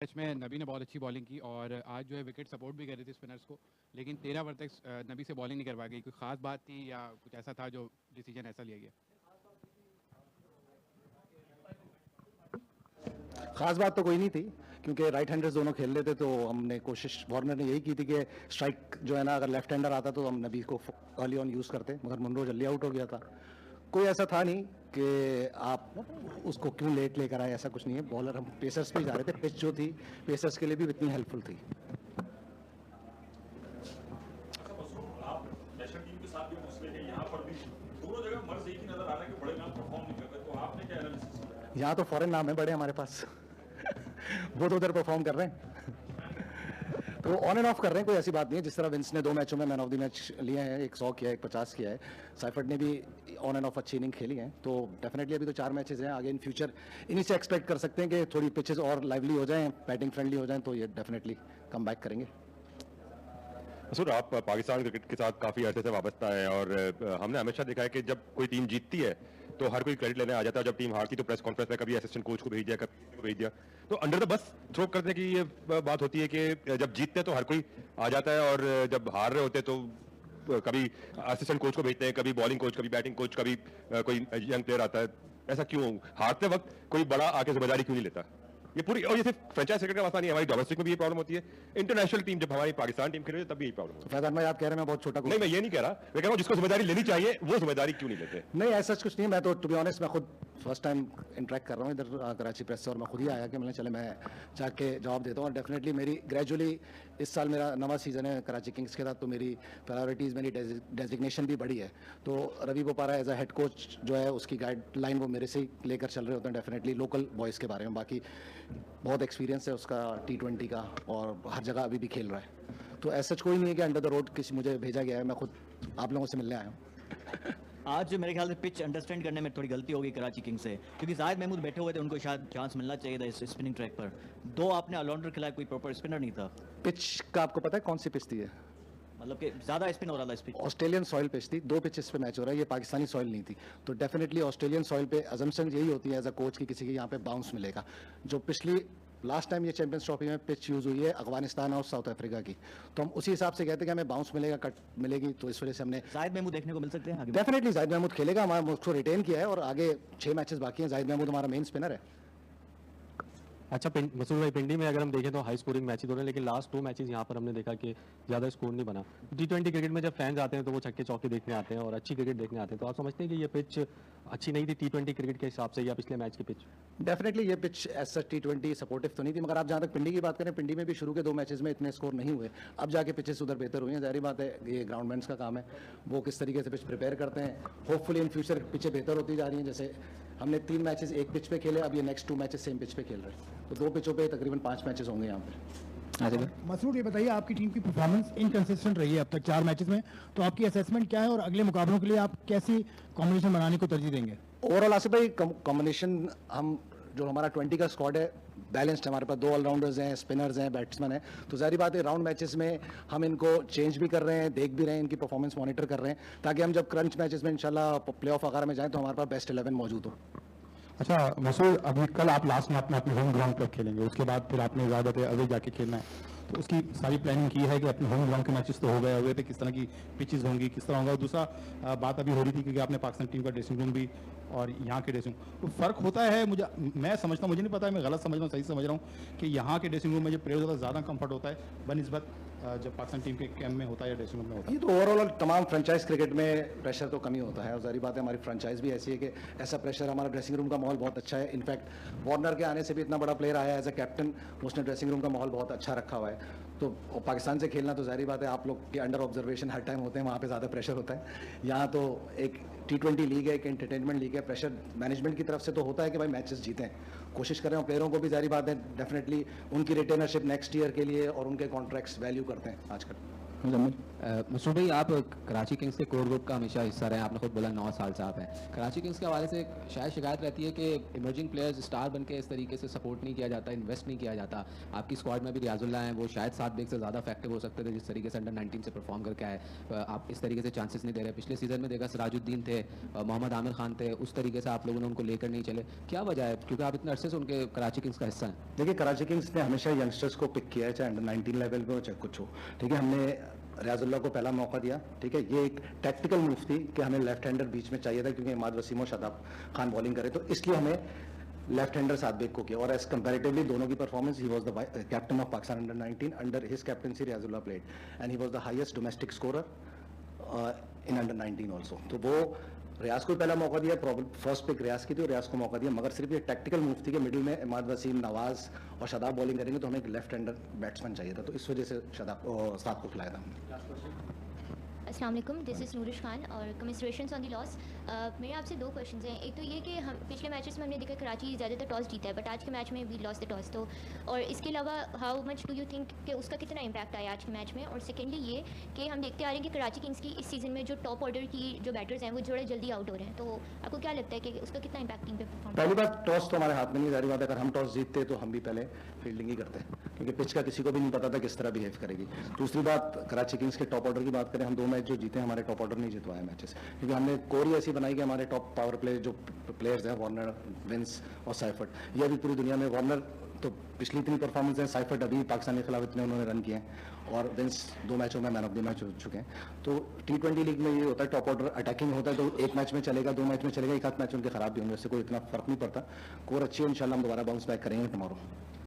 Match में नबी ने बहुत अच्छी बॉलिंग की और आज जो है विकेट सपोर्ट भी कर रही थी स्पिनर्स को, लेकिन 13 ओवर तक नबी से बॉलिंग नहीं करवा गई। कोई खास बात थी या कुछ ऐसा था जो डिसीजन ऐसा लिया गया? खास बात तो कोई नहीं थी, क्योंकि राइट हैंडर्स दोनों खेल रहे थे, तो हमने कोशिश वार्नर ने यही की थी कि स्ट्राइक जो है ना, अगर लेफ्ट हैंडर आता तो हम नबी को अर्ली ऑन यूज़ करते, मगर मुनरो जल्दी आउट हो गया था। कोई ऐसा था नहीं कि आप उसको क्यों लेट लेकर आए, ऐसा कुछ नहीं है। बॉलर हम पेसर्स पे जा रहे थे, पिच जो थी पेसर्स के लिए भी इतनी हेल्पफुल थी। यहाँ तो फॉरेन नाम है बड़े हमारे पास वो तो उधर परफॉर्म कर रहे हैं तो ऑन एंड ऑफ कर रहे हैं, कोई ऐसी बात नहीं है। जिस तरह विंस ने 2 मैचों में मैन ऑफ द मैच लिए हैं, एक 100 किया है, एक 50 किया है। साइफर्ट ने भी ऑन एंड ऑफ अच्छी इनिंग खेली है, तो डेफिनेटली अभी तो 4 मैचेस हैं। आगे इन फ्यूचर इन्हीं से एक्सपेक्ट कर सकते हैं कि थोड़ी पिचेस और लाइवली हो जाएं, बैटिंग फ्रेंडली हो जाएं, तो ये डेफिनेटली कम बैक करेंगे। मसूद, आप पाकिस्तान क्रिकेट के साथ काफ़ी अर्से से वाबस्ता है और हमने हमेशा देखा है कि जब कोई टीम जीतती है तो हर कोई क्रेडिट लेने आ जाता है। जब टीम हारती तो प्रेस कॉन्फ्रेंस में कभी असिस्टेंट कोच को भेज दिया, कभी को भेज दिया। तो अंडर द बस थ्रो करने की ये बात होती है कि जब जीतते हैं तो हर कोई आ जाता है और जब हार रहे होते हैं तो कभी असिस्टेंट कोच को भेजते हैं, कभी बॉलिंग कोच, कभी बैटिंग कोच, कभी कोई यंग प्लेयर आता है। ऐसा क्यों? हारते वक्त कोई बड़ा आके जिम्मेदारी क्यों नहीं लेता? ये पूरी, और ये सिर्फ फ्रेंचाइज क्रिकेट का मसला नहीं है, हमारी डोमेस्टिक में भी ये प्रॉब्लम होती है। इंटरनेशनल टीम जब हमारी पाकिस्तान टीम खेल रही है तब भी यही प्रॉब्लम होती है। फैजान भाई, आप कह रहे हैं मैं बहुत छोटा नहीं, मैं ये नहीं कह रहा, मैं कह रहा हूँ जिसको जिम्मेदारी लेनी चाहिए वो जिम्मेदारी क्यों नहीं लेते? नहीं, ऐसा कुछ नहीं। मैं तो टू बी ऑनेस्ट मैं खुद फर्स्ट टाइम इंटरेक्ट कर रहा हूँ इधर कराची प्रेस से, और मैं खुद ही आया कि मैंने चले मैं जाके जवाब देता हूँ। और डेफिनेटली मेरी ग्रेजुअली इस साल मेरा नवा सीज़न है कराची किंग्स के साथ, तो मेरी प्रायोरिटीज़, मेरी डेजिग्नेशन भी बड़ी है। तो Ravi Bopara as a head coach जो है, उसकी गाइडलाइन वो मेरे से ही लेकर चल रहे होते हैं डेफिनेटली लोकल बॉयज़ के बारे में। बाकी बहुत एक्सपीरियंस है उसका T20 का, और हर जगह अभी भी खेल रहा है। तो ऐसा कोई नहीं है कि अंडर द रोड किसी मुझे भेजा गया है, मैं खुद आप लोगों से मिलने आया हूँ। आज मेरे ख्याल से पिच अंडरस्टैंड करने में थोड़ी गलती होगी कराची किंग्स से, क्योंकि जाहिद महमूद बैठे हुए थे, उनको शायद चांस मिलना चाहिए था इस स्पिनिंग ट्रैक पर। 2 आपने ऑलराउंडर खिलाया, कोई प्रॉपर स्पिनर नहीं था। पिच का आपको पता है कौन सी पिच थी है? मतलब कि ज़्यादा स्पिन हो रहा था इस पिच। ऑस्ट्रेलियन सॉइल पिच थी, 2 पिचेस पे मैच हो रहा है, ये पाकिस्तानी सॉइल नहीं थी। तो डेफिनेटली ऑस्ट्रेलियन सॉइल पे अजम्पशन यही होती है एज अ कोच की किसी के यहाँ पे बाउंस मिलेगा। जो पिछली लास्ट टाइम ये चैंपियंस ट्रॉफी में पिच यूज़ हुई है अफगानिस्तान और साउथ अफ्रीका की, तो हम उसी हिसाब से कहते हैं कि हमें बाउंस मिलेगा, कट मिलेगी, तो इस वजह से हमने जाहिद महमूद देखने को मिल सकते हैं आगे। डेफिनेटली जाहिद महमूद खेलेगा, हमारा उसको रिटेन किया है और आगे 6 मैचेस बाकी हैं। जाहिद महमूद हमारा मेन स्पिनर है। अच्छा मसूद भाई, पिंडी में अगर हम देखें तो हाई स्कोरिंग मैचेस हो रहे हैं, लेकिन लास्ट 2 मैचेस यहाँ पर हमने देखा कि ज़्यादा स्कोर नहीं बना। T20 क्रिकेट में जब फैंस आते हैं तो वो छक्के चौके देखने आते हैं और अच्छी क्रिकेट देखने आते हैं, तो आप समझते हैं कि ये पिच अच्छी नहीं थी T20 क्रिकेट के हिसाब से या पिछले मैच की पिच? डेफिनेटली ये पिच ऐसा T20 सपोर्टिव तो नहीं थी, मगर आप जहाँ तक पिंडी की बात करें, पिंडी में भी शुरू के 2 मैचेस में इतने स्कोर नहीं हुए। अब जाके पिचेस उधर बेहतर हुई हैं, जाहिर बात है ये ग्राउंडमैन्स का काम है, वो किस तरीके से पिच प्रिपेयर करते हैं। होपफुली इन फ्यूचर पिचें बेहतर होती जा रही हैं। जैसे हमने 3 मैचेस एक पिच पे खेले, अब ये नेक्स्ट 2 मैचेस सेम पिच पे खेल रहे हैं, तो 2 पिचों पे तकरीबन 5 मैचेस होंगे यहाँ पे। मसूद, ये बताइए आपकी टीम की परफॉर्मेंस इनकंसिस्टेंट रही है अब तक 4 मैचेस में, तो आपकी असेसमेंट क्या है और अगले मुकाबलों के लिए आप कैसी कॉम्बिनेशन बनाने को तरजीह देंगे? ओवरऑल आसिफ भाई, कॉम्बिनेशन हम जो हमारा 20 का स्क्वाड है बैलेंस्ड है। हमारे पास 2 ऑलराउंडर्स हैं, स्पिनर्स हैं, बैट्समैन हैं, तो जाहिर बात है राउंड मैचेस में हम इनको चेंज भी कर रहे हैं, देख भी रहे हैं, इनकी परफॉर्मेंस मॉनिटर कर रहे हैं, ताकि हम जब क्रंच मैचेस में इंशाल्लाह प्लेऑफ वगैरह में जाएं तो हमारे पास बेस्ट 11 मौजूद हो। अच्छा मसूद, अभी कल आप लास्ट मैच में अपने होम ग्राउंड पर खेलेंगे, उसके बाद फिर आपने ज़्यादातर अवे जाके खेलना है, तो उसकी सारी प्लानिंग की है कि अपने होम ग्राउंड के मैचेस तो हो गए, अवे पे किस तरह की पिचेस होंगी, किस तरह होगा? दूसरा बात अभी हो रही थी क्योंकि आपने पाकिस्तान टीम का ड्रेसिंग रूम भी और यहाँ के ड्रेसिंग, तो फ़र्क होता है। मैं समझता हूँ, मुझे नहीं पता मैं गलत समझ रहा हूँ सही समझ रहा हूँ कि यहाँ के ड्रेसिंग रूम में जो प्लेयर्स होता है ज़्यादा कंफर्ट होता है बनिस्बत जब पाकिस्तान टीम के कैम्प में होता है या ड्रेसिंग रूम में होता है? ये तो ओवरऑल तमाम फ्रेंचाइज क्रिकेट में प्रेशर तो कमी होता है, और जारी बात है हमारी फ्रेंचाइज भी ऐसी है कि ऐसा प्रेशर, हमारा ड्रेसिंग रूम का माहौल बहुत अच्छा है। इनफैक्ट वार्नर के आने से भी इतना बड़ा प्लेयर आया है एज अ कैप्टन, उसने ड्रेसिंग रूम का माहौल बहुत अच्छा रखा हुआ है। तो पाकिस्तान से खेलना तो जारी बात है आप लोग के अंडर ऑब्जर्वेशन हर टाइम होते हैं, वहाँ पे ज़्यादा प्रेशर होता है। यहाँ तो एक T20 लीग है, एक एंटरटेनमेंट लीग है, प्रेशर मैनेजमेंट की तरफ से तो होता है कि भाई मैचेस जीतें, कोशिश करें, और प्लेयरों को भी जारी बात है डेफिनेटली उनकी रिटेनरशिप नेक्स्ट ईयर के लिए और उनके कॉन्ट्रैक्ट्स वैल्यू करते हैं आजकल। मसूद भाई, आप कराची किंग्स के कोर ग्रुप का हमेशा हिस्सा रहे हैं, आपने खुद बोला 9 साल से आप हैं। कराची किंग्स के हवाले से शायद शिकायत रहती है कि इमर्जिंग प्लेयर्स स्टार बन के इस तरीके से सपोर्ट नहीं किया जाता, इन्वेस्ट नहीं किया जाता। आपकी स्क्वाड में भी रियाजुल्लाह हैं, वो शायद 7 बेग से ज़्यादा इफेक्टिव हो सकते थे जिस तरीके से अंडर 19 से परफॉर्म करके आए। आप इस तरीके से चांसेस नहीं दे रहे। पिछले सीजन में देखा सिराजुद्दीन थे, मोहम्मद आमिर खान थे, उस तरीके से आप लोगों ने उनको लेकर नहीं चले। क्या वजह है, क्योंकि आप इतने अरसे से उनके कराची किंग्स का हिस्सा हैं? देखिए, कराची किंग्स ने हमेशा यंगस्टर्स को पिक किया है, चाहे अंडर 19 लेवल पे हो चाहे कुछ हो। ठीक है, हमने रियाजुल्लाह को पहला मौका दिया। ठीक है, ये एक टैक्टिकल मूव थी कि हमें लेफ्ट हैंडर बीच में चाहिए था, क्योंकि इमाद वसीम और शादाब खान बॉलिंग करे, तो इसलिए हमें लेफ्ट हैंडर सादबेग को किया। और एज कंपैरेटिवली दोनों की performance, he was the captain of Pakistan under 19, under his captaincy Riazullah played and he was the highest domestic scorer in under 19 also. तो वो रियाज को पहला मौका दिया, फर्स्ट पिक रियाज की थी और रियाज को मौका दिया, मगर सिर्फ ये टैक्टिकल मूव थी कि मिडिल में इमाद वसीम, नवाज और शादाब बॉलिंग करेंगे, तो हमें एक लेफ्ट हैंडर बैट्समैन चाहिए था, तो इस वजह से शादाब साद को खिलाया था। अस्सलाम वालेकुम, दिस इज़ नूरिश खान और कमिसरेशंस ऑन द लॉस। मेरे आपसे 2 क्वेश्चंस हैं। एक तो ये कि हम पिछले मैचेस में हमने देखा कराची ज़्यादातर टॉस जीता है, बट आज के मैच में वी लॉस द टॉस। तो और इसके अलावा how much do you think कि उसका कितना इम्पैक्ट आया आज के मैच में? और सेकेंडली ये कि हम देखते आ रहे हैं कि कराची किंग्स की इस सीज़न में जो टॉप ऑर्डर की जो बैटर्स हैं वो थोड़ा जल्दी आउट हो रहे हैं, तो आपको क्या लगता है कि उसका कितना इम्पैक्ट टीम पे परफॉर्म? पहली बात, टॉस तो हमारे हाथ में नहीं, जारी बात है, अगर हम टॉस जीतते तो हम भी पहले फील्डिंग ही करते, क्योंकि पिच का किसी को भी नहीं पता था किस तरह बिहेव करेगी। दूसरी बात, कराची किंग्स के टॉप ऑर्डर की बात करें, हम 2 मैच जो जीते, हमारे टॉप ऑर्डर नहीं जितवाए मैचेस, क्योंकि हमने कोर ऐसी बनाई कि हमारे टॉप पावर प्ले जो प्लेयर्स हैं, वार्नर, विंस और साइफर्ट, ये अभी पूरी दुनिया में, वार्नर तो पिछली इतनी परफॉर्मेंस है, साइफर्ट अभी पाकिस्तान के खिलाफ इतने उन्होंने रन किए हैं, और विंस 2 मैचों में मैन ऑफ द मैच हो चुके हैं। तो T20 लीग में ये होता है, टॉप ऑर्डर अटैकिंग होता है, तो 1 मैच में चलेगा, 2 मैच में चलेगा, 1 आध मैच उनके खराब भी होंगे, उससे कोई इतना फर्क नहीं पड़ता। कोर अच्छी है, इंशाल्लाह हम दोबारा बाउंस बैक करेंगे टुमारो।